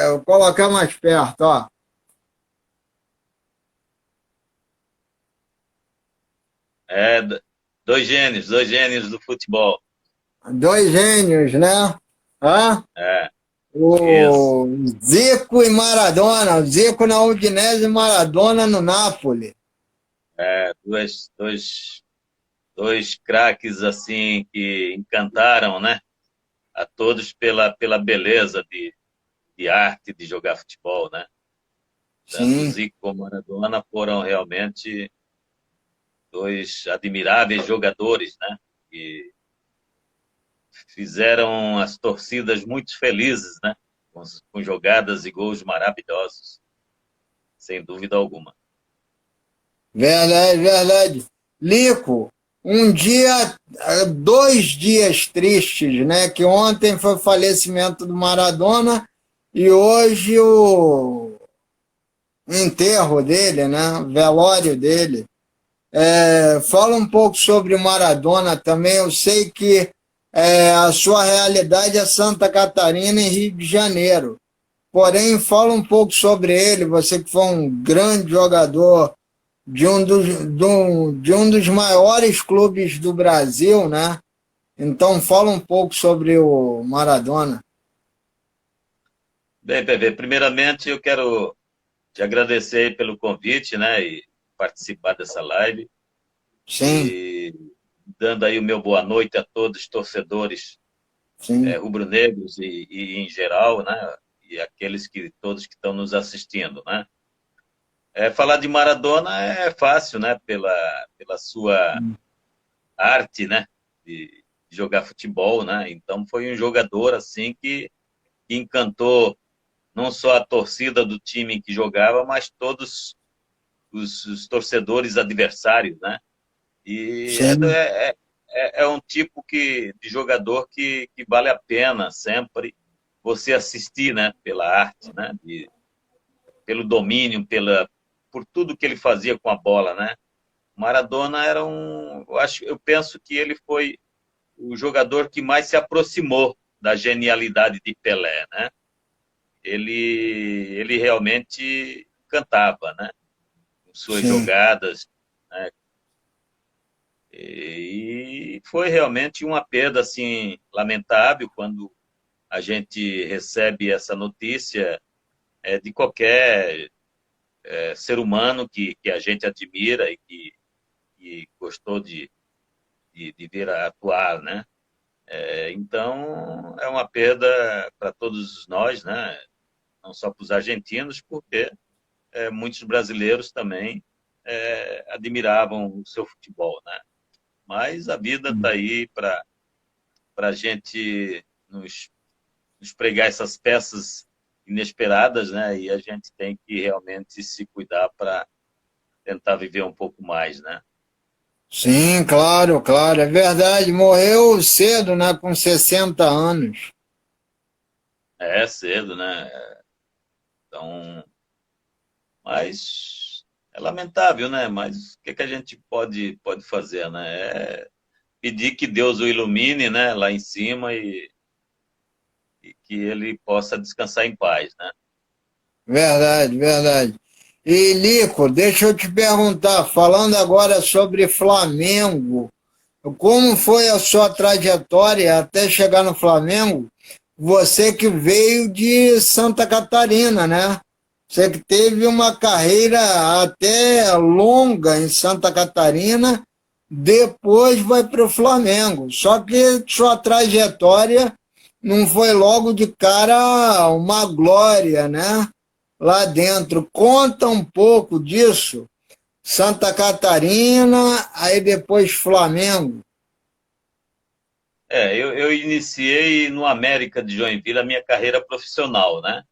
Vou colocar mais perto, ó. É, dois gênios do futebol. Dois gênios, né? Hã? É, isso. O Zico e Maradona. O Zico na Udinese e Maradona no Napoli. É, dois craques assim que encantaram, né? A todos pela beleza de arte de jogar futebol, né? Tanto Sim, Zico como Maradona foram realmente dois admiráveis jogadores, né? Que fizeram as torcidas muito felizes, né? Com jogadas e gols maravilhosos, sem dúvida alguma. verdade, verdade. Lico, um dia, 2 dias tristes, né? Que ontem foi o falecimento do Maradona e hoje o enterro dele, né? Velório dele. Fala um pouco sobre o Maradona também. Eu sei que a sua realidade é Santa Catarina e Rio de Janeiro. Porém, fala um pouco sobre ele. Você que foi um grande jogador de um dos maiores clubes do Brasil, né? Então, fala um pouco sobre o Maradona. Bem, PV, primeiramente eu quero te agradecer pelo convite, né? E participar dessa live. Sim, E dando aí o meu boa noite a todos os torcedores sim, rubro-negros e em geral, né? E aqueles que todos que estão nos assistindo, né? Falar de Maradona é fácil, né? Pela sua arte, né? De jogar futebol, né? Então foi um jogador assim que encantou não só a torcida do time que jogava, mas todos os torcedores adversários, né? E sim, é um tipo de jogador que vale a pena sempre você assistir, né? Pela arte, né? Pelo domínio, por tudo que ele fazia com a bola, né? Maradona era eu penso que ele foi o jogador que mais se aproximou da genialidade de Pelé, né? Ele realmente cantava, né? Com suas sim. jogadas, né? E foi realmente uma perda assim lamentável quando a gente recebe essa notícia de qualquer ser humano que a gente admira e que gostou de ver atuar, né? Então é uma perda para todos nós, né? Não só para os argentinos, porque muitos brasileiros também admiravam o seu futebol, né? Mas a vida está aí para a gente nos pregar essas peças inesperadas, né? E a gente tem que realmente se cuidar para tentar viver um pouco mais, né? Sim, claro, claro, é verdade. Morreu cedo, né? Com 60 anos. É cedo, né? Então, mas é lamentável, né? Mas o que, que a gente pode fazer, né? Pedir que Deus o ilumine, né? Lá em cima e que ele possa descansar em paz, né? Verdade, verdade. E, Lico, deixa eu te perguntar, falando agora sobre Flamengo, como foi a sua trajetória até chegar no Flamengo? Você que veio de Santa Catarina, né? Você que teve uma carreira até longa em Santa Catarina, depois vai para o Flamengo. Só que sua trajetória não foi logo de cara uma glória, né? Lá dentro. Conta um pouco disso. Santa Catarina, aí depois Flamengo. Eu iniciei no América de Joinville a minha carreira profissional, né?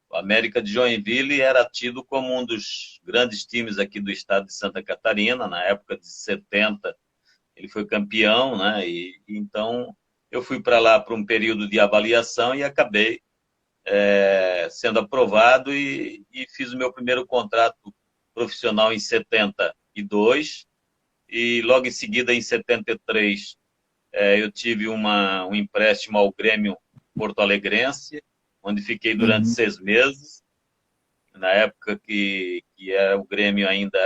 O América de Joinville era tido como um dos grandes times aqui do estado de Santa Catarina, na época de 70, ele foi campeão, né? E então eu fui para lá para um período de avaliação e acabei sendo aprovado e fiz o meu primeiro contrato profissional em 72 e logo em seguida, em 73, eu tive um empréstimo ao Grêmio Porto Alegrense, onde fiquei durante 6 meses. Na época que o Grêmio ainda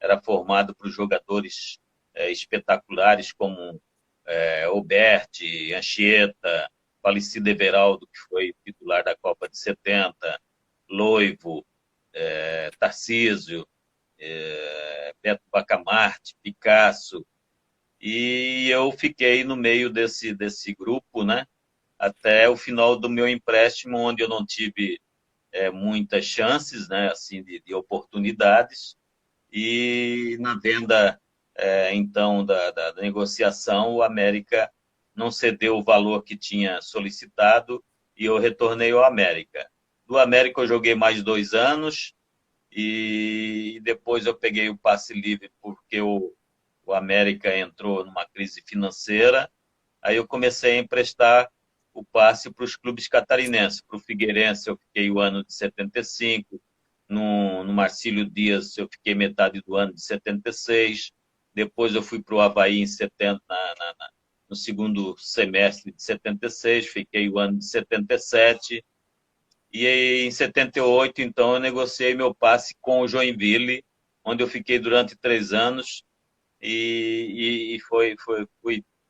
era formado por jogadores espetaculares como Alberti, Anchieta, falecido Everaldo, que foi titular da Copa de 70, Loivo, Tarcísio, Beto Bacamarte, Picasso, e eu fiquei no meio desse grupo, né, até o final do meu empréstimo, onde eu não tive muitas chances, né, assim, de oportunidades, e na venda, então, da negociação, o América não cedeu o valor que tinha solicitado e eu retornei ao América. Do América eu joguei mais 2 anos e depois eu peguei o passe livre porque o América entrou numa crise financeira, aí eu comecei a emprestar o passe para os clubes catarinenses. Para o Figueirense eu fiquei o ano de 75, no Marcílio Dias eu fiquei metade do ano de 76, depois eu fui para o Avaí em 70, no segundo semestre de 76, fiquei o ano de 77, e em 78, então, eu negociei meu passe com o Joinville, onde eu fiquei durante 3 anos e fui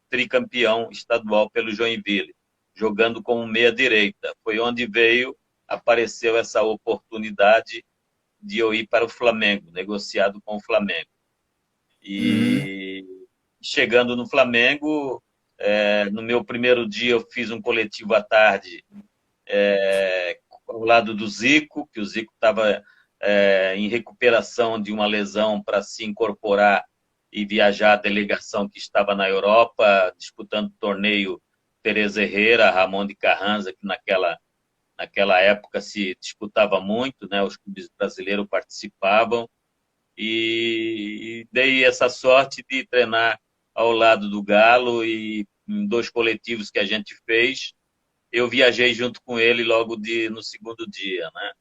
tricampeão estadual pelo Joinville, jogando como meia-direita. Foi onde apareceu essa oportunidade de eu ir para o Flamengo, negociado com o Flamengo. E chegando no Flamengo, no meu primeiro dia eu fiz um coletivo à tarde, ao lado do Zico, que o Zico estava em recuperação de uma lesão para se incorporar e viajar à delegação que estava na Europa, disputando o torneio Teresa Herrera, Ramon de Carranza, que naquela época se disputava muito, né? Os clubes brasileiros participavam, e dei essa sorte de treinar ao lado do Galo, e em 2 coletivos que a gente fez, eu viajei junto com ele logo no segundo dia, né?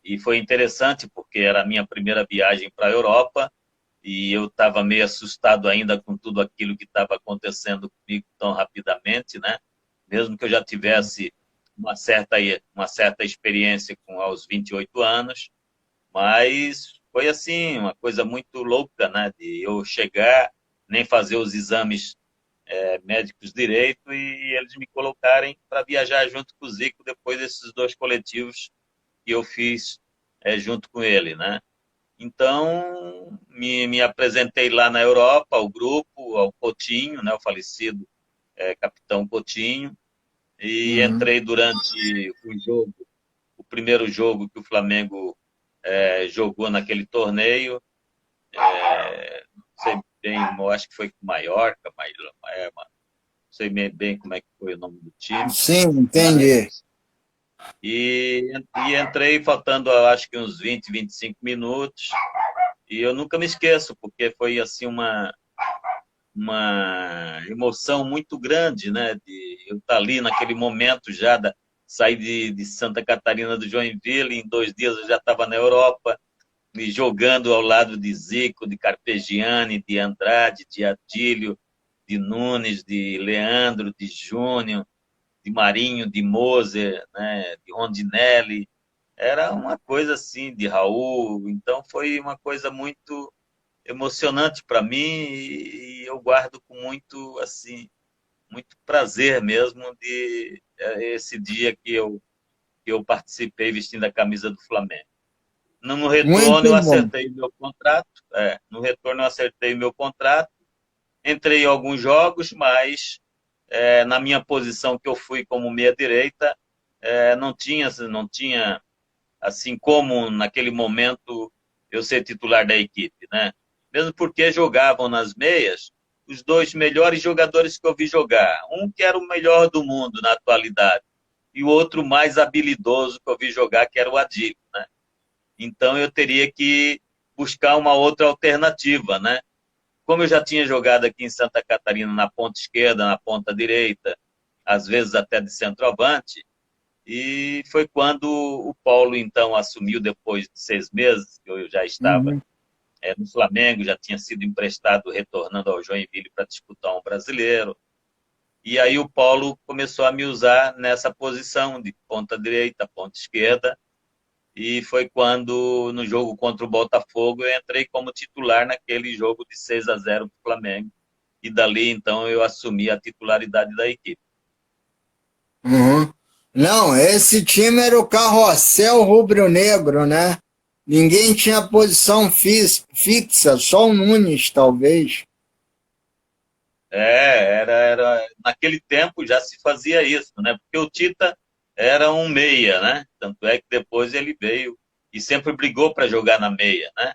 E foi interessante porque era a minha primeira viagem para a Europa e eu estava meio assustado ainda com tudo aquilo que estava acontecendo comigo tão rapidamente, né? Mesmo que eu já tivesse uma certa experiência aos 28 anos, mas foi assim, uma coisa muito louca, né? De eu chegar, nem fazer os exames médicos direito, e eles me colocarem para viajar junto com o Zico depois desses 2 coletivos que eu fiz junto com ele, né? Então, me apresentei lá na Europa, ao grupo, ao Coutinho, né, o falecido capitão Coutinho, e entrei durante o primeiro jogo que o Flamengo jogou naquele torneio, não sei bem, eu acho que foi com Mallorca, não sei bem como é que foi o nome do time. Sim, entendi. E entrei faltando, acho que uns 20, 25 minutos, e eu nunca me esqueço, porque foi assim uma emoção muito grande, né? De eu estar ali naquele momento já, sair de Santa Catarina do Joinville, em 2 dias eu já estava na Europa, e jogando ao lado de Zico, de Carpegiani, de Andrade, de Adílio, de Nunes, de Leandro, de Júnior, de Marinho, de Moser, né, de Rondinelli. Era uma coisa assim, de Raul. Então foi uma coisa muito emocionante para mim, e eu guardo com muito, assim, muito prazer mesmo de esse dia que eu participei vestindo a camisa do Flamengo. No retorno eu Muito bom. acertei meu contrato, no retorno eu acertei meu contrato, entrei em alguns jogos, mas na minha posição que eu fui como meia-direita, não tinha, assim como naquele momento, eu ser titular da equipe, né? Mesmo porque jogavam nas meias os 2 melhores jogadores que eu vi jogar. Um que era o melhor do mundo na atualidade, e o outro mais habilidoso que eu vi jogar, que era o Adílio, né? Então eu teria que buscar uma outra alternativa, né? Como eu já tinha jogado aqui em Santa Catarina na ponta esquerda, na ponta direita, às vezes até de centroavante, e foi quando o Paulo, então, assumiu depois de 6 meses, que eu já estava no Flamengo, já tinha sido emprestado, retornando ao Joinville para disputar um brasileiro. E aí o Paulo começou a me usar nessa posição de ponta direita, ponta esquerda, e foi quando, no jogo contra o Botafogo, eu entrei como titular naquele jogo de 6-0 para o Flamengo. E dali, então, eu assumi a titularidade da equipe. Uhum. Não, esse time era o carrossel rubro-negro, né? Ninguém tinha posição fixa, só o Nunes, talvez. Naquele tempo já se fazia isso, né? Porque o Tita era um meia, né? Tanto é que depois ele veio e sempre brigou para jogar na meia, né?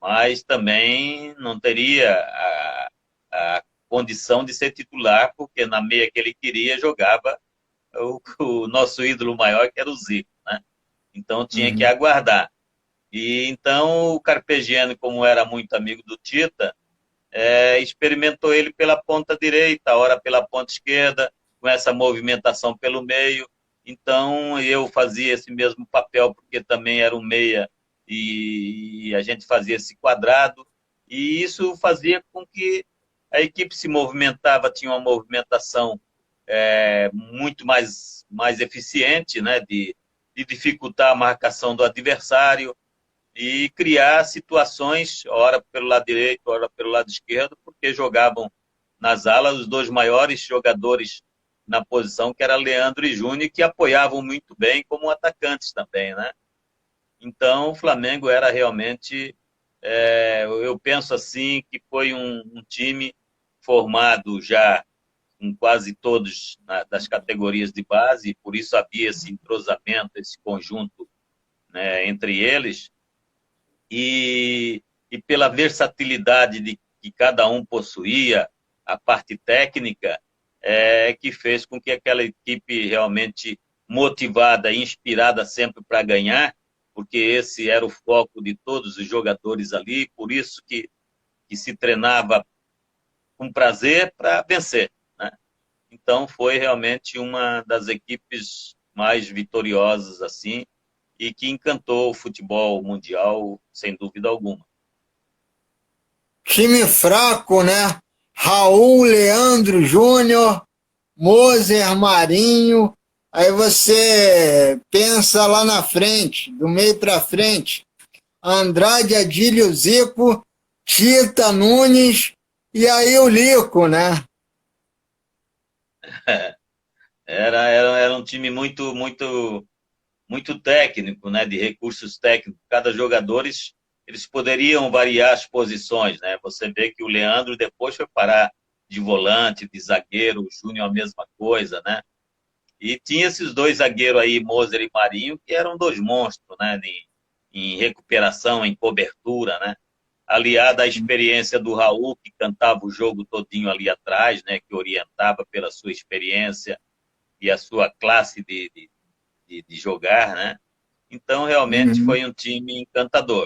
Mas também não teria a condição de ser titular, porque na meia que ele queria jogava o nosso ídolo maior, que era o Zico, né? Então tinha que Uhum. aguardar. E então o Carpegiani, como era muito amigo do Tita, experimentou ele pela ponta direita, a hora pela ponta esquerda, com essa movimentação pelo meio. Então eu fazia esse mesmo papel, porque também era um meia e a gente fazia esse quadrado. E isso fazia com que a equipe se movimentava, tinha uma movimentação muito mais eficiente, né, de dificultar a marcação do adversário e criar situações, ora pelo lado direito, ora pelo lado esquerdo, porque jogavam nas alas os dois maiores jogadores na posição, que era Leandro e Júnior, que apoiavam muito bem como atacantes também, né? Então, o Flamengo era realmente, eu penso assim, que foi um time formado já com quase todos das categorias de base, e por isso havia esse entrosamento, esse conjunto, né, entre eles, e pela versatilidade que cada um possuía, a parte técnica, que fez com que aquela equipe realmente motivada e inspirada sempre para ganhar, porque esse era o foco de todos os jogadores ali, por isso que se treinava com prazer para vencer, né? Então foi realmente uma das equipes mais vitoriosas assim, e que encantou o futebol mundial, sem dúvida alguma. Time fraco, né? Raul, Leandro Júnior, Moser, Marinho. Aí você pensa lá na frente, do meio para frente. Andrade, Adílio, Zico, Tita, Nunes e aí o Lico, né? Era um time muito técnico, né, de recursos técnicos. Cada jogador, eles poderiam variar as posições, né? Você vê que o Leandro depois foi parar de volante, de zagueiro, o Júnior a mesma coisa, né? E tinha esses dois zagueiros aí, Moser e Marinho, que eram dois monstros, né? Em recuperação, em cobertura, né? Aliada à experiência do Raul, que cantava o jogo todinho ali atrás, né? Que orientava pela sua experiência e a sua classe de jogar, né? Então, realmente Uhum. foi um time encantador.